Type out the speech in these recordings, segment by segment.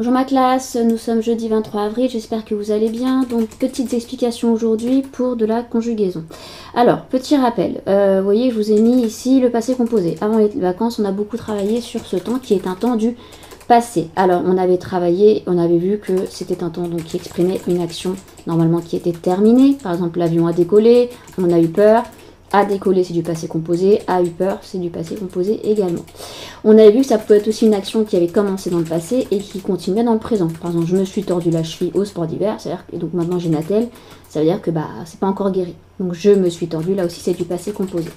Bonjour ma classe, nous sommes jeudi 23 avril, j'espère que vous allez bien. Donc petites explications aujourd'hui pour de la conjugaison. Alors, petit rappel, vous voyez je vous ai mis ici le passé composé. Avant les vacances, on a beaucoup travaillé sur ce temps qui est un temps du passé. Alors on avait travaillé, on avait vu que c'était un temps donc, qui exprimait une action normalement qui était terminée. Par exemple l'avion a décollé, on a eu peur. A décollé, c'est du passé composé. A eu peur, c'est du passé composé également. On avait vu que ça peut être aussi une action qui avait commencé dans le passé et qui continuait dans le présent. Par exemple, je me suis tordu la cheville au sport d'hiver, c'est-à-dire que donc maintenant j'ai une attelle, ça veut dire que c'est pas encore guéri. Donc je me suis tordu, là aussi c'est du passé composé.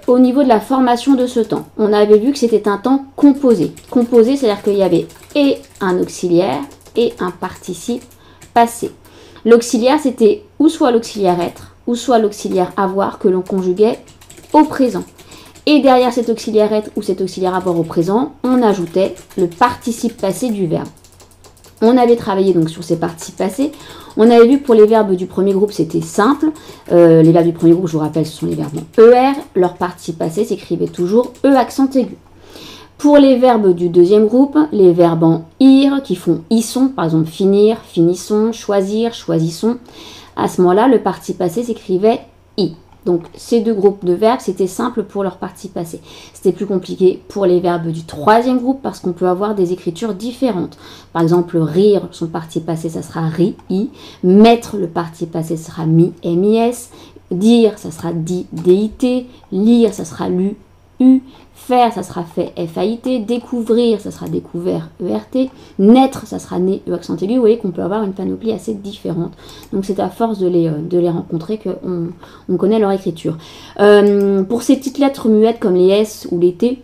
Au niveau de la formation de ce temps, on avait vu que c'était un temps composé. Composé, c'est-à-dire qu'il y avait et un auxiliaire et un participe passé. L'auxiliaire, c'était ou soit l'auxiliaire être, ou soit l'auxiliaire avoir que l'on conjuguait au présent. Et derrière cet auxiliaire être ou cet auxiliaire avoir au présent, on ajoutait le participe passé du verbe. On avait travaillé donc sur ces participes passés. On avait vu pour les verbes du premier groupe, c'était simple. Les verbes du premier groupe, je vous rappelle, ce sont les verbes en ER. Leur participe passé s'écrivait toujours E accent aigu. Pour les verbes du deuxième groupe, les verbes en IR qui font ISSON, par exemple finir, finissons, choisir, choisissons. À ce moment-là, le participe passé s'écrivait I. Donc, ces deux groupes de verbes, c'était simple pour leur participe passé. C'était plus compliqué pour les verbes du troisième groupe parce qu'on peut avoir des écritures différentes. Par exemple, rire, son participe passé, ça sera ri, I. Mettre, le participe passé, ça sera mi, M-I-S. Dire, ça sera dit, D-I-T. Lire, ça sera lu, U. Faire, ça sera fait, F-A-I-T. Découvrir, ça sera découvert, E-R-T. Naître, ça sera né, E accent aigu. Vous voyez qu'on peut avoir une panoplie assez différente. Donc c'est à force de les rencontrer qu'on connaît leur écriture. Pour ces petites lettres muettes comme les S ou les T,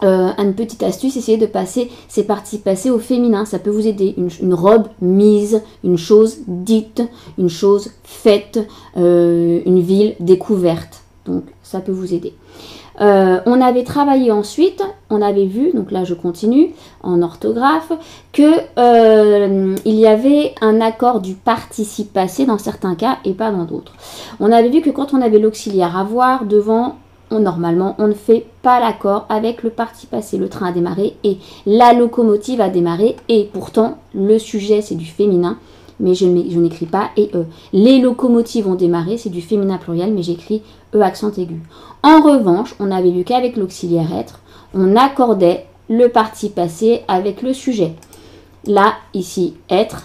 une petite astuce, essayez de passer ces participes passés au féminin. Ça peut vous aider. Une robe mise, une chose dite, une chose faite, une ville découverte. Donc ça peut vous aider. On avait travaillé ensuite, on avait vu, donc là je continue en orthographe, que il y avait un accord du participe passé dans certains cas et pas dans d'autres. On avait vu que quand on avait l'auxiliaire avoir devant, normalement on ne fait pas l'accord avec le participe passé. Le train a démarré et la locomotive a démarré et pourtant le sujet c'est du féminin. Mais je n'écris pas et E. Les locomotives ont démarré, c'est du féminin pluriel, mais j'écris E accent aigu. En revanche, on avait vu qu'avec l'auxiliaire être, on accordait le participe passé avec le sujet. Là, ici, être,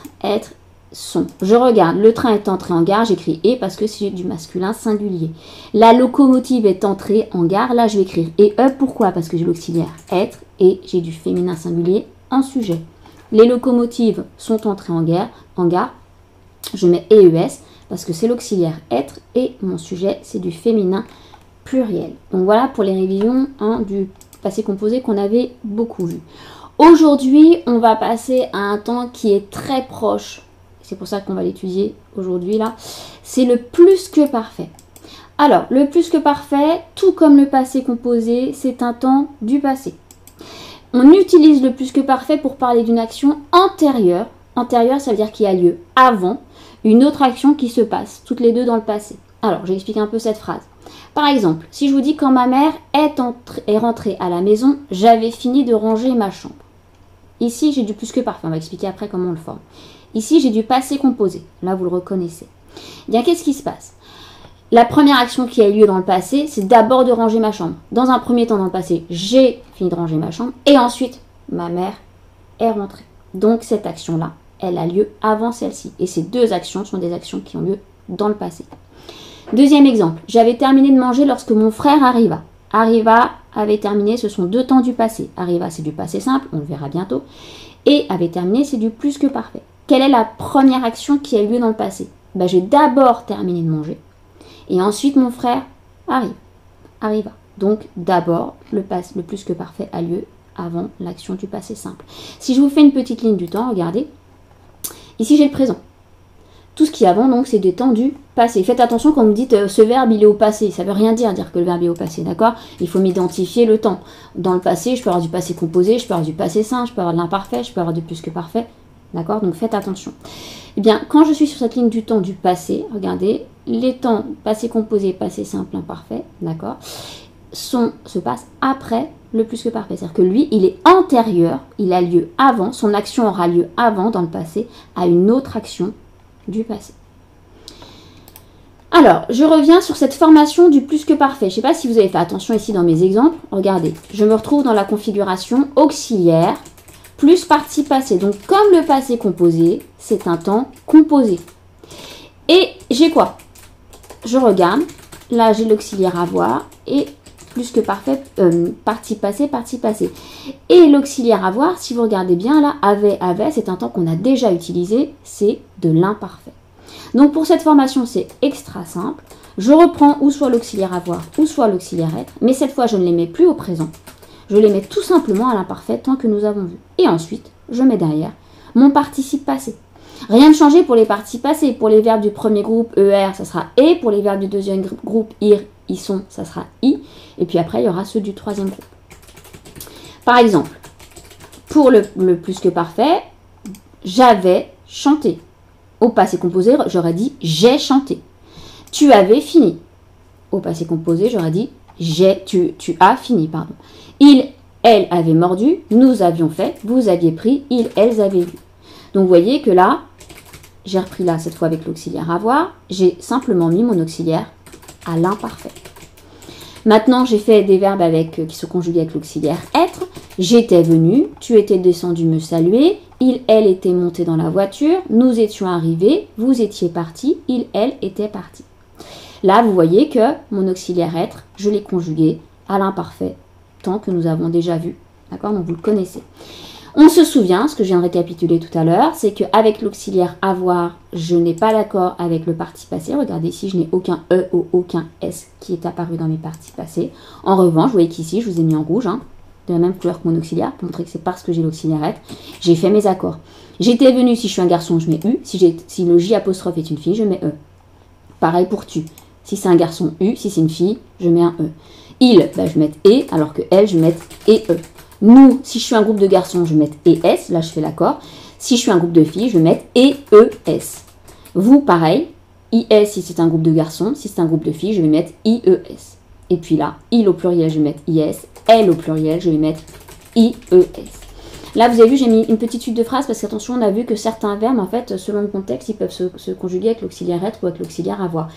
sont. Je regarde, le train est entré en gare, j'écris et parce que c'est du masculin singulier. La locomotive est entrée en gare, là je vais écrire et E. Pourquoi? Parce que j'ai l'auxiliaire être et j'ai du féminin singulier en sujet. Les locomotives sont entrées en gare, je mets EES parce que c'est l'auxiliaire être et mon sujet c'est du féminin pluriel. Donc voilà pour les révisions du passé composé qu'on avait beaucoup vu. Aujourd'hui, on va passer à un temps qui est très proche, c'est pour ça qu'on va l'étudier aujourd'hui là, c'est le plus que parfait. Alors, le plus que parfait, tout comme le passé composé, c'est un temps du passé. On utilise le plus que parfait pour parler d'une action antérieure. Antérieure, ça veut dire qu'il y a lieu avant une autre action qui se passe, toutes les deux dans le passé. Alors, j'explique un peu cette phrase. Par exemple, si je vous dis quand ma mère est rentrée à la maison, j'avais fini de ranger ma chambre. Ici, j'ai du plus que parfait. On va expliquer après comment on le forme. Ici, j'ai du passé composé. Là, vous le reconnaissez. Eh bien, qu'est-ce qui se passe ? La première action qui a eu lieu dans le passé, c'est d'abord de ranger ma chambre. Dans un premier temps dans le passé, j'ai fini de ranger ma chambre et ensuite, ma mère est rentrée. Donc, cette action-là, elle a lieu avant celle-ci. Et ces deux actions sont des actions qui ont lieu dans le passé. Deuxième exemple, j'avais terminé de manger lorsque mon frère arriva. Arriva avait terminé, ce sont deux temps du passé. Arriva, c'est du passé simple, on le verra bientôt. Et avait terminé, c'est du plus que parfait. Quelle est la première action qui a eu lieu dans le passé ? J'ai d'abord terminé de manger. Et ensuite, mon frère arriva. Donc, d'abord, le plus que parfait a lieu avant l'action du passé simple. Si je vous fais une petite ligne du temps, regardez. Ici, j'ai le présent. Tout ce qui est avant, donc, c'est des temps du passé. Faites attention quand vous me dites ce verbe, il est au passé. Ça ne veut rien dire que le verbe est au passé, d'accord ? Il faut m'identifier le temps. Dans le passé, je peux avoir du passé composé, je peux avoir du passé simple, je peux avoir de l'imparfait, je peux avoir du plus que parfait. D'accord ? Donc, faites attention. Eh bien, quand je suis sur cette ligne du temps du passé, regardez, les temps passé composé, passé simple, imparfait, d'accord ? se passe après le plus que parfait. C'est-à-dire que lui, il est antérieur, il a lieu avant, son action aura lieu avant dans le passé à une autre action du passé. Alors, je reviens sur cette formation du plus que parfait. Je ne sais pas si vous avez fait attention ici dans mes exemples. Regardez, je me retrouve dans la configuration auxiliaire plus participe passé. Donc, comme le passé composé, c'est un temps composé. Et j'ai quoi? Je regarde. Là, j'ai l'auxiliaire avoir et plus que parfait, participe passé. Et l'auxiliaire avoir, si vous regardez bien, là, avait, c'est un temps qu'on a déjà utilisé, c'est de l'imparfait. Donc, pour cette formation, c'est extra simple. Je reprends ou soit l'auxiliaire avoir ou soit l'auxiliaire être, mais cette fois, je ne les mets plus au présent. Je les mets tout simplement à l'imparfait tant que nous avons vu. Et ensuite, je mets derrière mon participe passé. Rien de changé pour les participes passés. Pour les verbes du premier groupe, ER, ça sera et. Pour les verbes du deuxième groupe, IR, ils sont, ça sera I. Et puis après, il y aura ceux du troisième groupe. Par exemple, pour le plus que parfait, j'avais chanté. Au passé composé, j'aurais dit j'ai chanté. Tu avais fini. Au passé composé, j'aurais dit tu as fini, pardon. Il, elle avait mordu, nous avions fait, vous aviez pris, ils, elles avaient vu. Donc vous voyez que là, j'ai repris là cette fois avec l'auxiliaire avoir, j'ai simplement mis mon auxiliaire à l'imparfait. Maintenant, j'ai fait des verbes qui se conjuguent avec l'auxiliaire être. J'étais venu, tu étais descendu me saluer, il, elle était monté dans la voiture, nous étions arrivés, vous étiez partis, il, elle était parti. Là, vous voyez que mon auxiliaire être, je l'ai conjugué à l'imparfait, tant que nous avons déjà vu. D'accord? Donc vous le connaissez. On se souvient, ce que je viens de récapituler tout à l'heure, c'est qu'avec l'auxiliaire avoir, je n'ai pas d'accord avec le participe passé. Regardez ici, je n'ai aucun E ou aucun S qui est apparu dans mes participes passés. En revanche, vous voyez qu'ici, je vous ai mis en rouge, de la même couleur que mon auxiliaire, pour montrer que c'est parce que j'ai l'auxiliaire être. J'ai fait mes accords. J'étais venu, si je suis un garçon, je mets U. Si le J apostrophe est une fille, je mets E. Pareil pour tu. Si c'est un garçon, U. Si c'est une fille, je mets un E. Il, je vais mettre E, alors que elle, je vais mettre E. Nous, si je suis un groupe de garçons, je vais mettre ES. Là, je fais l'accord. Si je suis un groupe de filles, je vais mettre EES. Vous, pareil. IS si c'est un groupe de garçons. Si c'est un groupe de filles, je vais mettre IES. Et puis là, il au pluriel, je vais mettre IS. Elle au pluriel, je vais mettre IES. Là, vous avez vu, j'ai mis une petite suite de phrases parce qu'attention, on a vu que certains verbes, en fait, selon le contexte, ils peuvent se conjuguer avec l'auxiliaire être ou avec l'auxiliaire avoir.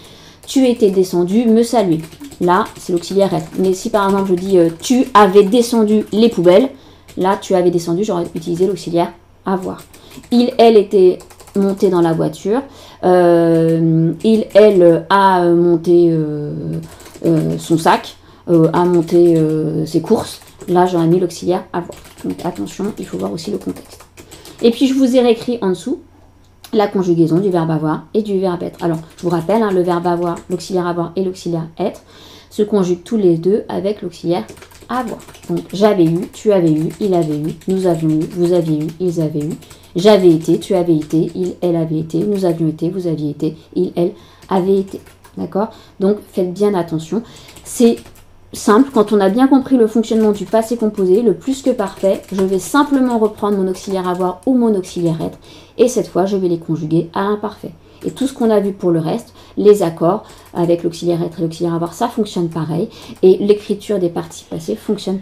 Tu étais descendu, me saluer. Là, c'est l'auxiliaire être. Mais si par exemple je dis tu avais descendu les poubelles, là, tu avais descendu, j'aurais utilisé l'auxiliaire avoir. Il, elle était monté dans la voiture. Il, elle a monté son sac, a monté ses courses. Là, j'aurais mis l'auxiliaire avoir. Donc attention, il faut voir aussi le contexte. Et puis, je vous ai réécrit en dessous la conjugaison du verbe avoir et du verbe être. Alors, je vous rappelle, le verbe avoir, l'auxiliaire avoir et l'auxiliaire être se conjuguent tous les deux avec l'auxiliaire avoir. Donc, j'avais eu, tu avais eu, il avait eu, nous avions eu, vous aviez eu, ils avaient eu. J'avais été, tu avais été, il, elle avait été, nous avions été, vous aviez été, il, elle avait été. D'accord? Donc, faites bien attention. C'est simple, quand on a bien compris le fonctionnement du passé composé, le plus que parfait, je vais simplement reprendre mon auxiliaire avoir ou mon auxiliaire être, et cette fois, je vais les conjuguer à l'imparfait. Et tout ce qu'on a vu pour le reste, les accords avec l'auxiliaire être et l'auxiliaire avoir, ça fonctionne pareil, et l'écriture des participes passés fonctionne